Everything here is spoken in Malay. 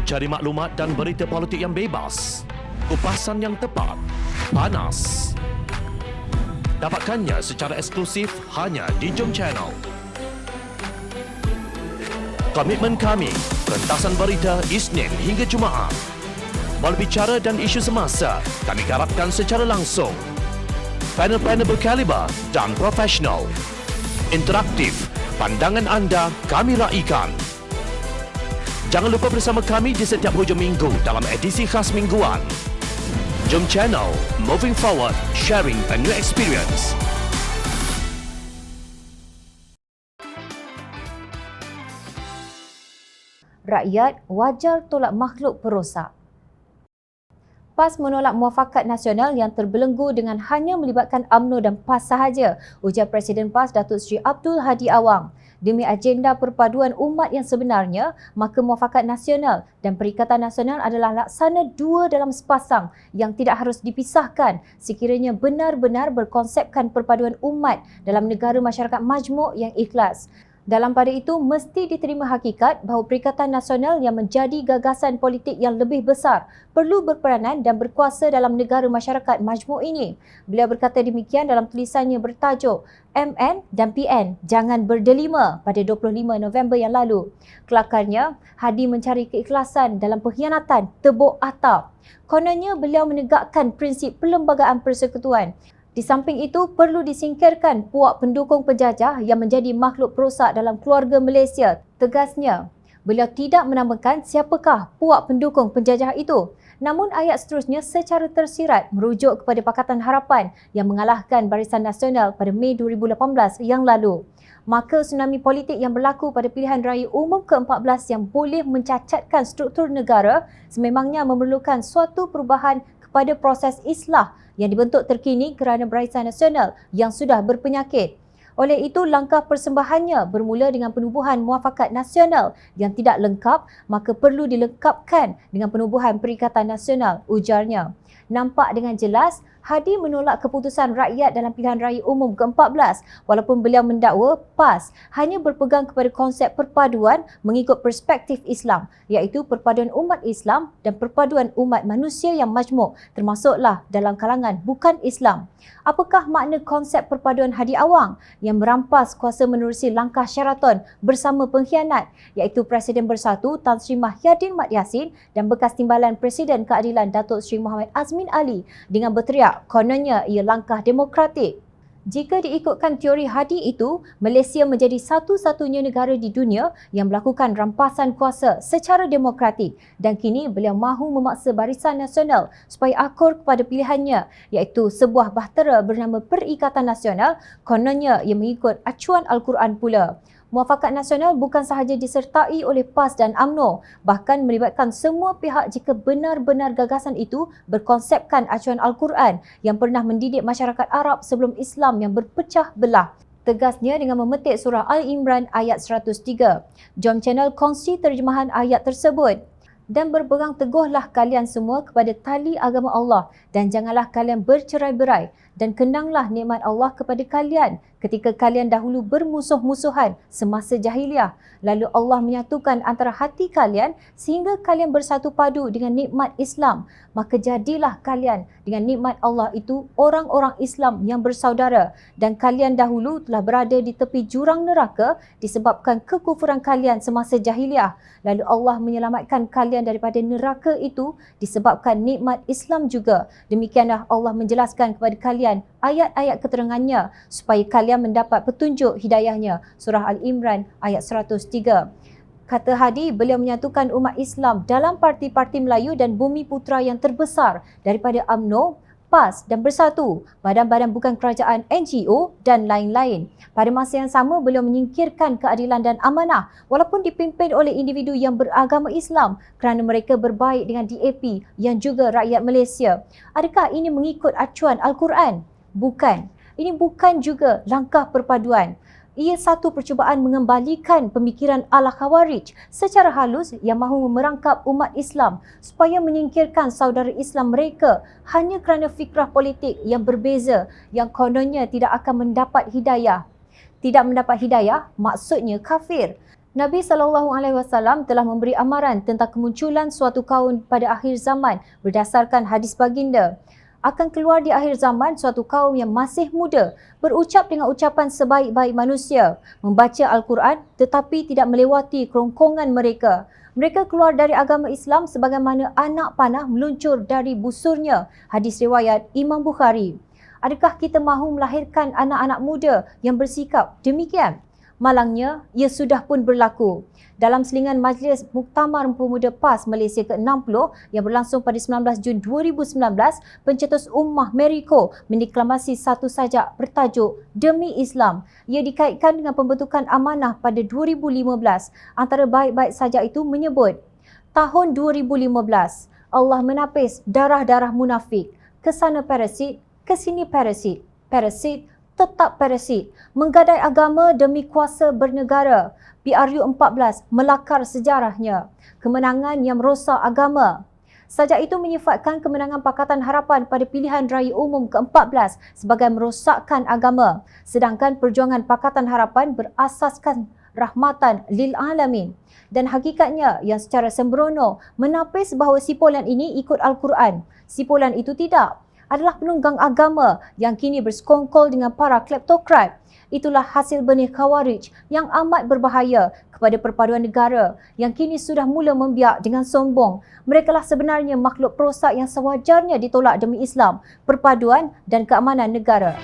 Cari maklumat dan berita politik yang bebas, kupasan yang tepat, panas. Dapatkannya secara eksklusif hanya di Jom Channel. Komitmen kami, pentasan berita Isnin hingga Jumaat. Melalui cara dan isu semasa, kami garapkan secara langsung. Panel-panel berkaliber dan profesional. Interaktif, pandangan anda kami raikan. Jangan lupa bersama kami di setiap hujung minggu dalam edisi khas mingguan. Jom Channel, moving forward, sharing a new experience. Rakyat wajar tolak makhluk perosak. PAS menolak muafakat nasional yang terbelenggu dengan hanya melibatkan UMNO dan PAS sahaja, ujar Presiden PAS Datuk Seri Abdul Hadi Awang. Demi agenda perpaduan umat yang sebenarnya, maka muafakat nasional dan perikatan nasional adalah laksana dua dalam sepasang yang tidak harus dipisahkan sekiranya benar-benar berkonsepkan perpaduan umat dalam negara masyarakat majmuk yang ikhlas. Dalam pada itu, mesti diterima hakikat bahawa Perikatan Nasional yang menjadi gagasan politik yang lebih besar perlu berperanan dan berkuasa dalam negara masyarakat majmuk ini. Beliau berkata demikian dalam tulisannya bertajuk MN dan PN Jangan Berdelima pada 25 November yang lalu. Kelakarnya, Hadi mencari keikhlasan dalam pengkhianatan tebuk atap. Kononnya beliau menegakkan prinsip perlembagaan persekutuan. Di samping itu, perlu disingkirkan puak pendukung penjajah yang menjadi makhluk perosak dalam keluarga Malaysia. Tegasnya, beliau tidak menamakan siapakah puak pendukung penjajah itu. Namun ayat seterusnya secara tersirat merujuk kepada Pakatan Harapan yang mengalahkan Barisan Nasional pada Mei 2018 yang lalu. Maka tsunami politik yang berlaku pada pilihan raya umum ke-14 yang boleh mencacatkan struktur negara sememangnya memerlukan suatu perubahan kepada proses islah yang dibentuk terkini kerana Barisan Nasional yang sudah berpenyakit. Oleh itu, langkah persembahannya bermula dengan penubuhan muafakat nasional yang tidak lengkap, maka perlu dilengkapkan dengan penubuhan Perikatan Nasional, ujarnya. Nampak dengan jelas, Hadi menolak keputusan rakyat dalam pilihan raya umum ke-14 walaupun beliau mendakwa PAS hanya berpegang kepada konsep perpaduan mengikut perspektif Islam, iaitu perpaduan umat Islam dan perpaduan umat manusia yang majmuk, termasuklah dalam kalangan bukan Islam. Apakah makna konsep perpaduan Hadi Awang yang merampas kuasa menerusi langkah Sheraton bersama pengkhianat, iaitu Presiden Bersatu Tan Sri Mahyadin Mat Yassin dan bekas Timbalan Presiden Keadilan Datuk Seri Muhammad Azmin Ali dengan berteriak kononnya ia langkah demokratik. Jika diikutkan teori Hadi itu, Malaysia menjadi satu-satunya negara di dunia yang melakukan rampasan kuasa secara demokratik dan kini beliau mahu memaksa Barisan Nasional supaya akur kepada pilihannya, iaitu sebuah bahtera bernama Perikatan Nasional, kononnya ia mengikut acuan Al-Quran pula. Muafakat nasional bukan sahaja disertai oleh PAS dan UMNO, bahkan melibatkan semua pihak jika benar-benar gagasan itu berkonsepkan acuan Al-Quran yang pernah mendidik masyarakat Arab sebelum Islam yang berpecah belah. Tegasnya dengan memetik surah Al-Imran ayat 103. Jom Channel kongsi terjemahan ayat tersebut. Dan berpegang teguhlah kalian semua kepada tali agama Allah dan janganlah kalian bercerai-berai dan kenanglah nikmat Allah kepada kalian ketika kalian dahulu bermusuh-musuhan semasa jahiliah. Lalu Allah menyatukan antara hati kalian sehingga kalian bersatu padu dengan nikmat Islam. Maka jadilah kalian dengan nikmat Allah itu orang-orang Islam yang bersaudara dan kalian dahulu telah berada di tepi jurang neraka disebabkan kekufuran kalian semasa jahiliah. Lalu Allah menyelamatkan kalian daripada neraka itu disebabkan nikmat Islam juga. Demikianlah Allah menjelaskan kepada kalian ayat-ayat keterangannya supaya kalian mendapat petunjuk hidayahnya. Surah Al-Imran ayat 103. Kata Hadi, beliau menyatukan umat Islam dalam parti-parti Melayu dan Bumi Putera yang terbesar daripada UMNO, PAS dan Bersatu, badan-badan bukan kerajaan, NGO dan lain-lain. Pada masa yang sama, beliau menyingkirkan keadilan dan amanah walaupun dipimpin oleh individu yang beragama Islam kerana mereka berbaik dengan DAP yang juga rakyat Malaysia. Adakah ini mengikut acuan Al-Quran? Bukan. Ini bukan juga langkah perpaduan. Ia satu percubaan mengembalikan pemikiran ala Khawarij secara halus yang mahu memerangkap umat Islam supaya menyingkirkan saudara Islam mereka hanya kerana fikrah politik yang berbeza yang kononnya tidak akan mendapat hidayah. Tidak mendapat hidayah maksudnya kafir. Nabi SAW telah memberi amaran tentang kemunculan suatu kaum pada akhir zaman berdasarkan hadis baginda. Akan keluar di akhir zaman suatu kaum yang masih muda, berucap dengan ucapan sebaik-baik manusia, membaca Al-Quran tetapi tidak melewati kerongkongan mereka. Mereka keluar dari agama Islam sebagaimana anak panah meluncur dari busurnya. Hadis riwayat Imam Bukhari. Adakah kita mahu melahirkan anak-anak muda yang bersikap demikian? Malangnya, ia sudah pun berlaku. Dalam selingan Majlis Muktamar Pemuda PAS Malaysia ke-60 yang berlangsung pada 19 Jun 2019, pencetus ummah Mary Ko mendeklamasi satu sajak bertajuk Demi Islam. Ia dikaitkan dengan pembentukan amanah pada 2015. Antara baik-baik sajak itu menyebut, tahun 2015, Allah menapis darah-darah munafik. Kesana parasit, kesini parasit. Parasit tetap parasit, menggadai agama demi kuasa bernegara. PRU 14 melakar sejarahnya, kemenangan yang merosak agama. Sajak itu menyifatkan kemenangan Pakatan Harapan pada pilihan raya umum ke-14 sebagai merosakkan agama, sedangkan perjuangan Pakatan Harapan berasaskan rahmatan lil alamin. Dan hakikatnya yang secara sembrono menapis bahawa sipulan ini ikut Al-Quran. Sipulan itu tidak, adalah penunggang agama yang kini bersekongkol dengan para kleptokrat. Itulah hasil benih Khawarij yang amat berbahaya kepada perpaduan negara yang kini sudah mula membiak dengan sombong. Mereka lah sebenarnya makhluk perosak yang sewajarnya ditolak demi Islam, perpaduan dan keamanan negara.